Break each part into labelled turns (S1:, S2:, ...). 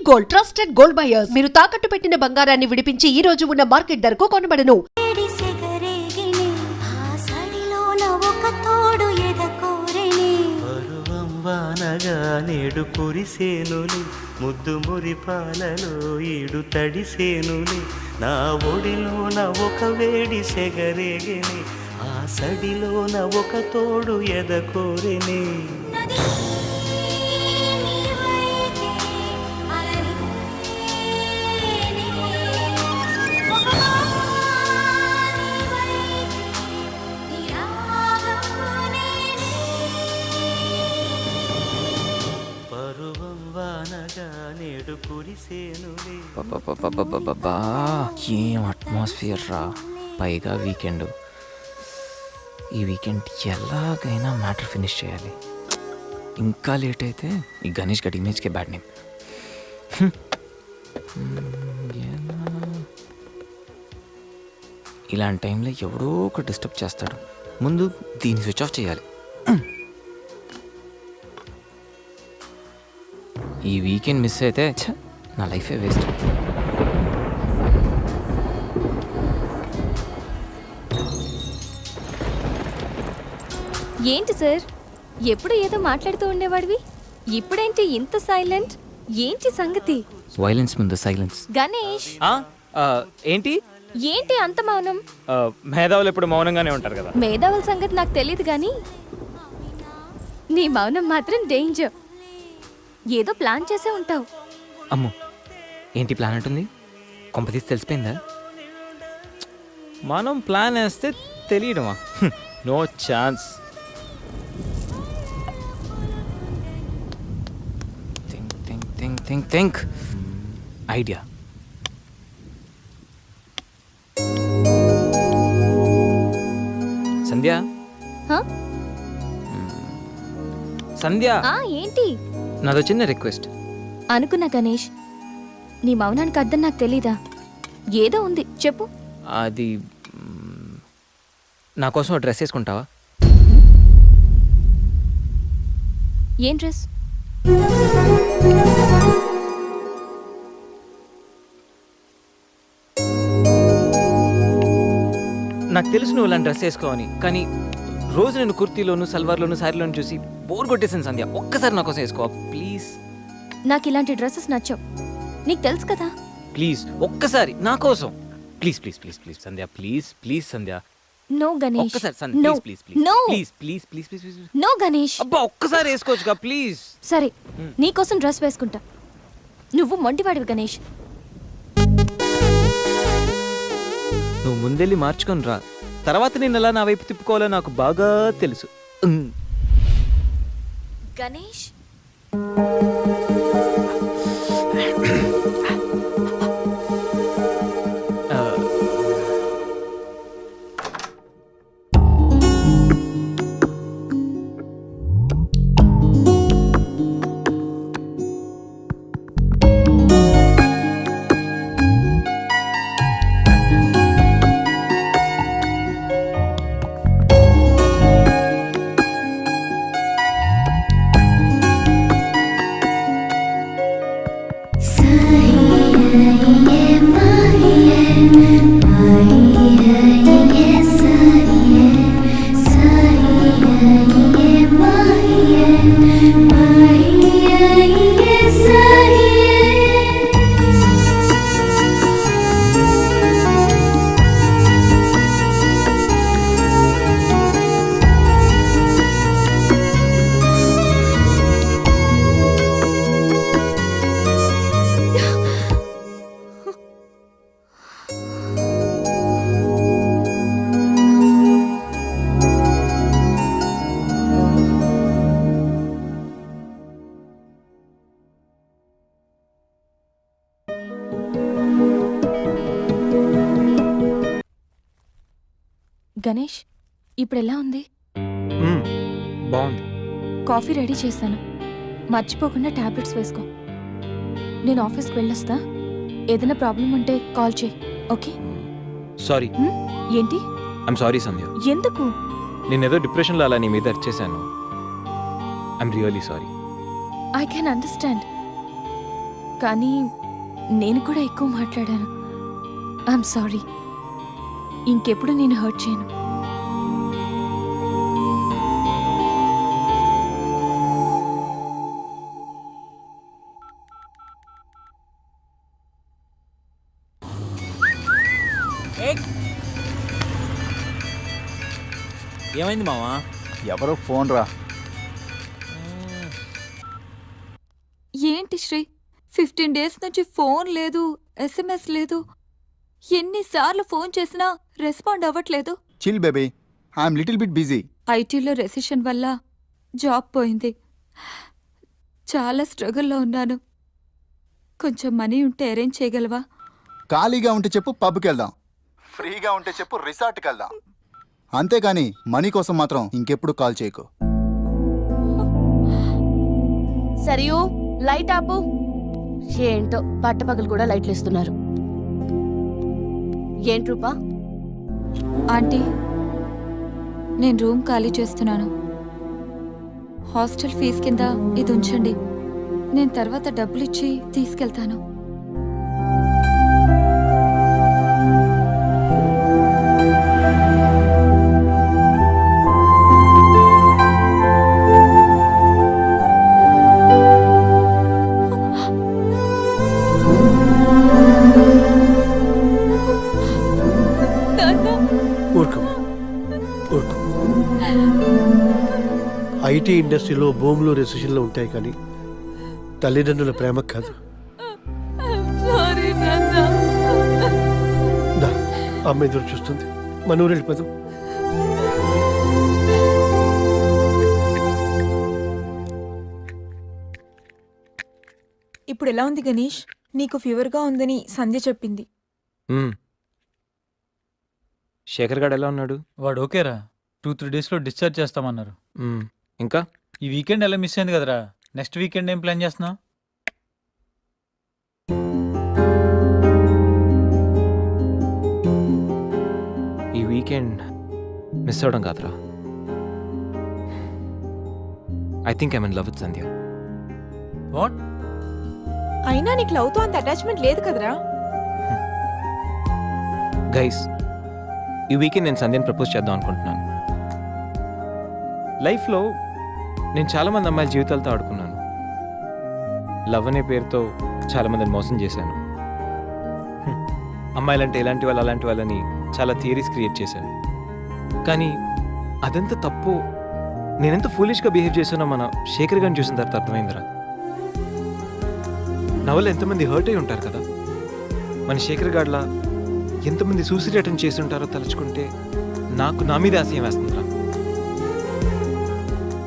S1: Gold, trusted gold buyers. మీరు తాకట్టు పెట్టిన బంగారాన్ని విడిపించి ఈ రోజు ఉన్న మార్కెట్ ధరకు కొనబడను.
S2: వానగా నేడు కురిసేనులే, ముద్దు మురిపాలలో ఈడు తడిసేనులే, నా ఒడిలోన ఒక వేడి సెగరేగెనే, ఆ సడిలోన ఒక తోడు ఎదకోరెనే. నేడు కురిసేనులే.
S3: ఏం అట్మాస్ఫియర్ రా, పైగా వీకెండ్. ఈ వీకెండ్ ఎలాగైనా మ్యాటర్ ఫినిష్ చేయాలి. ఇంకా లేట్ అయితే ఈ గణేష్ గడి ఇమేజ్కే బ్యాడ్ నేమ్. ఇలాంటి టైంలో ఎవడో ఒక డిస్టర్బ్ చేస్తాడు. ముందు దీన్ని స్విచ్ ఆఫ్ చేయాలి. ఈ వీకెండ్ మిస్ అయితే నా లైఫే వేస్ట్.
S4: ఏంటి సార్, ఎప్పుడు ఏదో మాట్లాడుతూ ఉండేవాడివి, ఇప్పుడేంటి ఇంత సైలెంట్? ఏంటి సంగతి?
S3: వైలెన్స్ ముందు సైలెన్స్.
S4: గణేష్
S3: ఏంటి
S4: ఏంటి అంత మౌనం?
S3: మేధావులు ఎప్పుడు మౌనంగానే ఉంటారు కదా.
S4: మేధావుల సంగతి నాకు తెలియదు కానీ నీ మౌనం మాత్రం డేంజర్. ఏదో ప్లాన్ చేసే ఉంటావు.
S3: అమ్మో, ఏంటి ప్లాన్ అంటుంది? కొంపతీసి తెలిసిపోయిందా? మనం ప్లాన్ వేస్తే తెలియడమా? No chance. Think think think think think idea. Sandhya, Sandhya,
S4: ఏంటి?
S3: నాదో చిన్న రిక్వెస్ట్.
S4: అనుకున్నా గణేష్, నీ మౌనానికి అర్థం నాకు తెలీదా? ఏదో ఉంది, చెప్పు.
S3: అది నా కోసం డ్రెస్ వేసుకుంటావా?
S4: ఏం డ్రెస్?
S3: నాకు తెలుసు నువ్వు ఇలాంటి డ్రెస్ వేసుకోవని, కానీ రోజు నేను కుర్తీలోను, సల్వార్లోను, శారీలోను చూసి బోర్ కొట్టేసాను. సంధ్య, ఒక్కసారి నా కోసం వేసుకోవా ప్లీజ్?
S4: నాకు ఇలాంటి డ్రెస్సెస్ నచ్చవు, నీకు తెలుసు కదా.
S3: ప్లీజ్ ఒక్కసారి నా కోసం. Please please please please Sandhya, please please Sandhya.
S4: No Ganesh,
S3: ఒక్కసారి Sandhya,
S4: no
S3: please please
S4: no
S3: please please please please please.
S4: No Ganesh.
S3: అబ్బా, ఒక్కసారి వేసుకోవచ్చుగా ప్లీజ్.
S4: సరే, నీకోసం డ్రెస్ వేసుకుంటా. నువ్వు మొండివాడివి గణేష్.
S3: నువ్వు ముందెళ్ళి మార్చుకొని రా, తర్వాత నేను ఎలా నా వైపు తిప్పుకోవాలో నాకు బాగా తెలుసు.
S4: గణేష్, గణేష్, ఇప్పుడు ఎలా ఉంది?
S3: బాగుంది.
S4: కాఫీ రెడీ చేశాను, మర్చిపోకుండా టాబ్లెట్స్ వేసుకో. నేను ఆఫీస్కి వెళ్ళొస్తా. ఏదైనా ప్రాబ్లం ఉంటే కాల్ చేయి, ఓకే?
S3: సారీ.
S4: ఏంటి?
S3: I'm sorry Sandhya.
S4: ఎందుకు?
S3: నేనేదో డిప్రెషన్లో అలా నీ మీద అరిచేశాను. I'm really sorry.
S4: I can understand. కానీ నేను కూడా ఎక్కువ మాట్లాడాను. I'm sorry. ఇంకెప్పుడు నేను హర్ట్ చేయను.
S5: ఏమైంది మావా?
S6: ఎవరో ఫోన్ రా.
S4: ఏంటి శ్రీ, 15 days నుంచి ఫోన్ లేదు, SMS లేదు. ఎన్నిసార్లు ఫోన్ చేసినా రెస్పాండ్ అవ్వట్లేదు.
S6: Chill baby, I'm little bit busy.
S4: ఐటీలో రెసిషన్ వల్ల జాబ్ పోయింది. చాలా స్ట్రగుల్లో ఉన్నాను. కొంచెం మనీ ఉంటే అరేంజ్ చేయగలవా?
S6: ఖాళీగా ఉంటే చెప్పు పబ్కి వెళ్దాం, ఫ్రీగా ఉంటే చెప్పు రిసార్ట్కి వెళ్దాం. అంతేకాని మనీ కోసం మాత్రం ఇంకెప్పుడు కాల్ చేయకు.
S7: సరియు లైట్ ఆపు. ఏంటో పట్టపగలు కూడా లైట్లు ఇస్తున్నారు. ఏంటి రూపా?
S4: ఆంటీ, నేను రూమ్ ఖాళీ చేస్తున్నాను. హాస్టల్ ఫీజు కింద ఇది ఉంచండి. నేను తర్వాత డబ్బులు ఇచ్చి తీసుకెళ్తాను.
S8: ఐటీ ఇండస్ట్రీలో భూములు రెసిషన్లో ఉంటాయి కానీ తల్లిదండ్రుల ప్రేమ కాదు. దా, అమ్మ ఎదురు చూస్తుంది, మన ఊరు వెళ్ళిపోదాం.
S9: ఇప్పుడు ఎలా ఉంది గణేష్? నీకు ఫీవర్గా ఉందని సంధ్య చెప్పింది.
S3: శేఖర్ గారు ఎలా ఉన్నాడు?
S5: వాడు ఓకేరా, 2-3 daysలో డిశ్చార్జ్ చేస్తామన్నారు.
S3: ఇంకా
S5: ఈ వీకెండ్ ఎలా మిస్ అయింది కదరా? నెక్స్ట్ వీకెండ్ ఏం ప్లాన్ చేస్తున్నావు?
S3: ఈ వీకెండ్ మిస్ అవడం కాదురా, I think I'm in love with Sandhya.
S5: What?
S9: అయినా నీకు లవ్తో అంత అటాచ్మెంట్ లేదు కదరా?
S3: గైస్, ఈ వీకెండ్ నేను సంధ్యని ప్రపోజ్ చేద్దాం అనుకుంటున్నాను. లైఫ్లో నేను చాలామంది అమ్మాయిల జీవితాలతో ఆడుకున్నాను. లవ్ అనే పేరుతో చాలామందిని మోసం చేశాను. అమ్మాయిలంటే ఇలాంటి వాళ్ళు అలాంటి వాళ్ళని చాలా థియరీస్ క్రియేట్ చేశాను. కానీ అదంతా తప్పు, నేనెంత ఫూలిష్గా బిహేవ్ చేశానో మన శేఖర్ గారిని చూసిన తర్వాత అర్థమైందిరా. నా వల్ల ఎంతమంది హర్ట్ అయి ఉంటారు కదా. మన శేఖర్ గారిలా ఎంతమంది సూసైడ్ అటెంప్ట్ చేసి ఉంటారో తలుచుకుంటే నాకు నా మీద ఆశయం వేస్తుందిరా.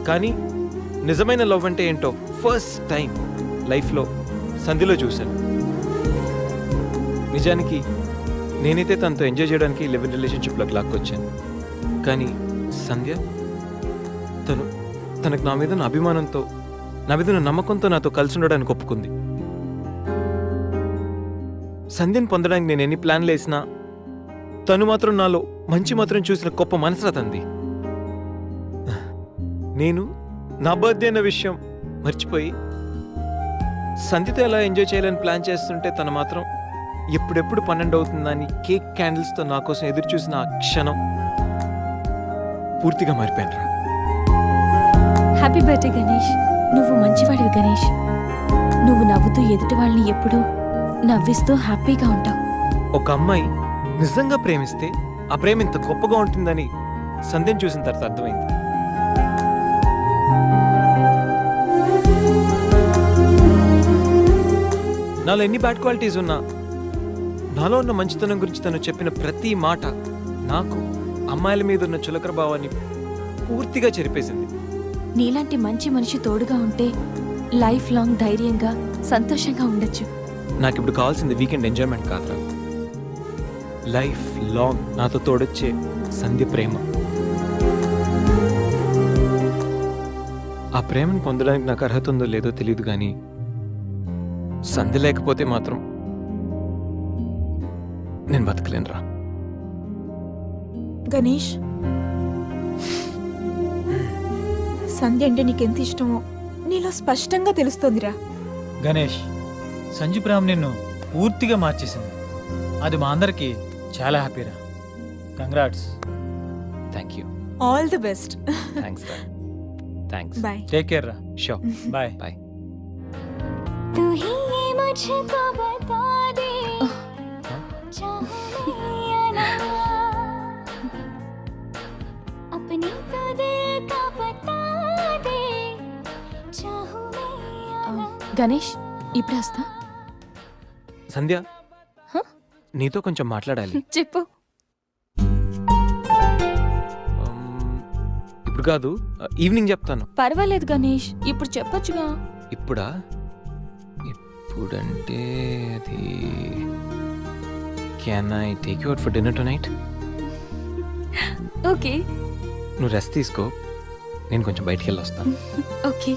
S3: కానీ నిజమైన లవ్ అంటే ఏంటో ఫస్ట్ టైం లైఫ్లో సంధ్యలో చూశాను. నిజానికి నేనైతే తనతో ఎంజాయ్ చేయడానికి లివ్ ఇన్ రిలేషన్షిప్లోకి లాక్కొచ్చాను. కానీ సంధ్య తనకు నా మీద అభిమానంతో, నా మీద నమ్మకంతో నాతో కలిసి ఉండడానికి ఒప్పుకుంది. సంధ్యను పొందడానికి నేను ఎన్ని ప్లాన్లు వేసినా తను మాత్రం నాలో మంచి మాత్రం చూసిన గొప్ప మనసురా తంది. నేను నా బర్త్డే అన్న విషయం మర్చిపోయి సంధ్యతో ఎలా ఎంజాయ్ చేయాలని ప్లాన్ చేస్తుంటే తను మాత్రం ఎప్పుడెప్పుడు 12 అవుతుందని కేక్ క్యాండిల్స్తో నా కోసం ఎదురు చూసిన ఆ క్షణం పూర్తిగా మారిపోయాను రా.
S4: Happy birthday Ganesh. నువ్వు మంచివాడివి గణేష్. నువ్వు నవ్వుతూ ఎదుటి వాళ్ళని ఎప్పుడూ నవ్విస్తూ హ్యాపీగా ఉంటావు.
S3: ఒక అమ్మాయి నిజంగా ప్రేమిస్తే ఆ ప్రేమ ఇంత గొప్పగా ఉంటుందని సంధ్యను చూసిన తర్వాత అర్థమైంది. నాలో ఎన్ని బ్యాడ్ క్వాలిటీస్ ఉన్నా నాలో ఉన్న మంచితనం గురించి తను చెప్పిన ప్రతి మాట నాకు అమ్మాయిల మీద ఉన్న చులకర భావాన్ని పూర్తిగా చెరిపేసింది.
S4: నీలాంటి మంచి మనిషి తోడుగా ఉంటే లైఫ్ లాంగ్ ధైర్యంగా సంతోషంగా ఉండొచ్చు.
S3: నాకు ఇప్పుడు కావాల్సింది వీకెండ్ ఎంజాయ్మెంట్ కాదురా, లైఫ్ లాంగ్ నాతో తోడొచ్చే సంధ్య ప్రేమ. ఆ ప్రేమను పొందడానికి నాకు అర్హత ఉందో లేదో తెలియదు, కానీ సంధ్య లేకపోతే మాత్రం నేను బతకలేనురా.
S9: గణేష్, సంధ్య అంటే నీకెంత ఇష్టమో నీలో స్పష్టంగా తెలుస్తోందిరా.
S5: గణేష్, సంజు ప్రేమ నిన్ను పూర్తిగా మార్చేసింది. అది మా అందరికి చాలా హ్యాపీరా. Congrats.
S3: Thank you.
S9: All the best.
S3: Thanks రా. థ్యాంక్స్.
S9: బాయ్.
S5: టేక్ కేర్ రా.
S3: షూర్.
S5: బాయ్.
S3: బాయ్.
S4: तू ही ये मुझको बता दे चाहूं मैं या ना अपनी तो दिल का बता दे चाहूं मैं या ना
S7: గణేష్ ఇప్పుడు వస్తా.
S3: సంధ్య
S7: హ?
S3: నీతో కొంచెం మాట్లాడాలి.
S7: చెప్పు.
S3: ఇప్పుడు కాదు, ఈవినింగ్ చెప్తాను.
S7: పర్వాలేదు గణేష్, ఇప్పుడు చెప్పొచ్చుగా.
S3: ఇప్పుడా? ఇప్పుడంటే అది can I take you out for dinner tonight?
S7: Okay.
S3: నువ్వు రెస్ట్ తీసుకో, నేను కొంచెం బయటికి వెళ్ళి వస్తాను.
S7: ఓకే.